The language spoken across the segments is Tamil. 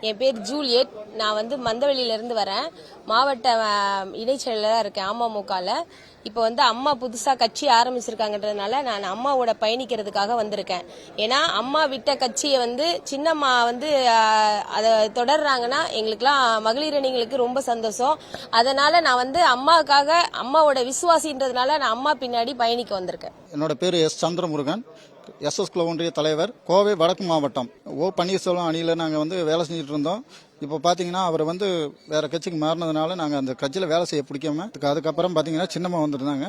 என் பேர் ஜூலியட். நான் மந்தவெளியிலிருந்து வரேன். மாவட்ட இணைச் செயலராக இருக்கேன் அமமுகல. இப்போ அம்மா புதுசா கட்சி ஆரம்பிச்சிருக்காங்கன்றதுனால நான் அம்மாவோட பயணிக்கிறதுக்காக வந்திருக்கேன். ஏன்னா அம்மா விட்ட கட்சியை சின்னம்மா அதை தொடர்றாங்கன்னா எங்களுக்குலாம் மகளிர் அணிகளுக்கு ரொம்ப சந்தோஷம். அதனால நான் அம்மாவுக்காக அம்மாவோட விசுவாசின்றதுனால நான் அம்மா பின்னாடி பயணிக்க வந்திருக்கேன். என்னோட பேர் எஸ் சந்திரமுருகன், எஸ்எஸ் கிளப் ஒன்றிய தலைவர், கோவை வடக்கு மாவட்டம். பன்னீர்செல்வம் அணியில் நாங்கள் வேலை செஞ்சுட்டு இருந்தோம். இப்போ பார்த்தீங்கன்னா அவர் வேற கட்சிக்கு மாறினதுனால நாங்கள் அந்த கட்சியில் வேலை செய்ய பிடிக்காம அதுக்கப்புறம் பார்த்தீங்கன்னா சின்னம்மா வந்துருந்தாங்க.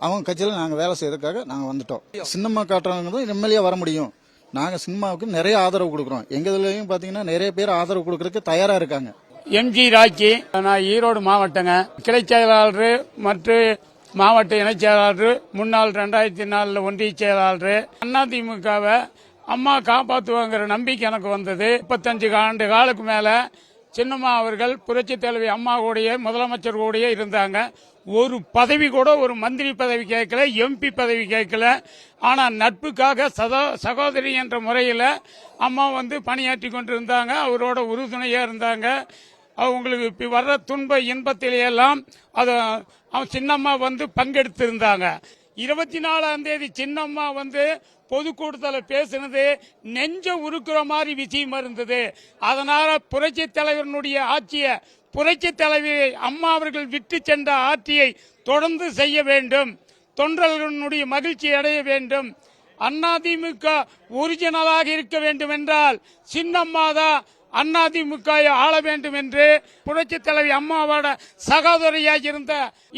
அவங்க கட்சியில் நாங்கள் வேலை செய்யறதுக்காக நாங்கள் வந்துட்டோம். சின்னம்மா காட்டுறவங்க தான் எம்எல்ஏ வர முடியும். நாங்கள் சினிமாவுக்கு நிறைய ஆதரவு கொடுக்குறோம். எங்கள் இதுலையும் பார்த்தீங்கன்னா நிறைய பேர் ஆதரவு கொடுக்கறதுக்கு தயாராக இருக்காங்க. எம்ஜி ராக்கி, நான் ஈரோடு மாவட்டங்க கிளை செயலாளர் மற்றும் மாவட்ட இணைச் செயலாளர், முன்னாள் 2004 ஒன்றிய செயலாளர். அதிமுகவை அம்மா காப்பாற்றுவாங்கிற நம்பிக்கை எனக்கு வந்தது. 35 ஆண்டு காலுக்கு மேல சின்னம்மா அவர்கள் புரட்சி தலைவி அம்மா கூடயே முதலமைச்சர் கூடயே இருந்தாங்க. ஒரு பதவி கூட, ஒரு மந்திரி பதவி கேட்கல, எம்பி பதவி கேட்கல. ஆனா நட்புக்காக சகோதரி என்ற முறையில் அம்மா பணியாற்றி கொண்டிருந்தாங்க. அவரோட உறுதுணையா இருந்தாங்க. அவங்களுக்கு வர்ற துன்ப இன்பத்திலையெல்லாம் சின்னம்மா பங்கெடுத்திருந்தாங்க. 24ஆம் தேதி சின்னம்மா பொதுக்கூட்டத்தில் பேசினது நெஞ்ச உருக்குற மாதிரி விஷயம் இருந்தது. அதனால புரட்சி தலைவனுடைய ஆட்சியை, புரட்சி தலைவி அம்மா அவர்கள் விட்டு சென்ற ஆட்சியை தொடர்ந்து செய்ய வேண்டும், தொண்டர்களுடைய மகிழ்ச்சி அடைய வேண்டும். அதிமுக ஒரிஜினலாக இருக்க வேண்டும் என்றால் சின்னம்மா தான் அதிமுக ஆள வேண்டும் என்று புரட்சி தலைவி அம்மாவோட சகோதரியாக இருந்த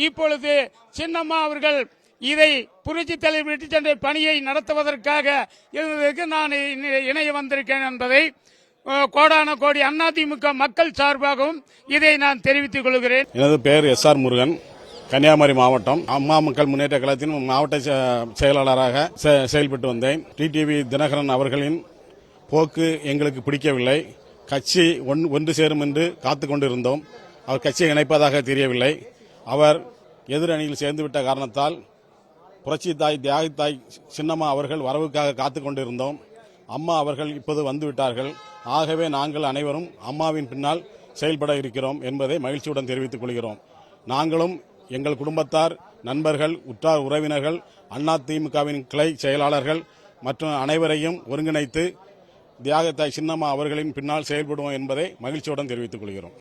இப்பொழுது சின்னம்மா அவர்கள் இதை புரட்சி தலைவர் விட்டு சென்ற பணியை நடத்துவதற்காக இருந்ததற்கு நான் இணைய வந்திருக்கேன் என்பதை கோடான கோடி அதிமுக மக்கள் சார்பாகவும் இதை நான் தெரிவித்துக் கொள்கிறேன். எனது பெயர் எஸ்.ஆர். முருகன், கன்னியாகுமரி மாவட்டம். அம்மா மக்கள் முன்னேற்ற கழகத்தின் மாவட்ட செயலாளராக செயல்பட்டு வந்தேன். டிடிவி தினகரன் அவர்களின் போக்கு எங்களுக்கு பிடிக்கவில்லை. கட்சி ஒன்று சேரும் என்று காத்துக் கொண்டிருந்தோம். அவர் கட்சியை இணைப்பதாக தெரியவில்லை. அவர் எதிரணியில் சேர்ந்துவிட்ட காரணத்தால் புரட்சி தாய் தியாகி தாய் சின்னம்மா அவர்கள் வரவுக்காக காத்துக் கொண்டிருந்தோம். அம்மா அவர்கள் இப்போது வந்துவிட்டார்கள். ஆகவே நாங்கள் அனைவரும் அம்மாவின் பின்னால் செயல்பட இருக்கிறோம் என்பதை மகிழ்ச்சியுடன் தெரிவித்துக் கொள்கிறோம். நாங்களும் எங்கள் குடும்பத்தார், நண்பர்கள், உற்றார் உறவினர்கள், அதிமுகவின் கிளை செயலாளர்கள் மற்றும் அனைவரையும் ஒருங்கிணைத்து தியாகத்தாய் சின்னம்மா அவர்களின் பின்னால் செயல்படுவோம் என்பதை மகிழ்ச்சியுடன் தெரிவித்துக் கொள்கிறோம்.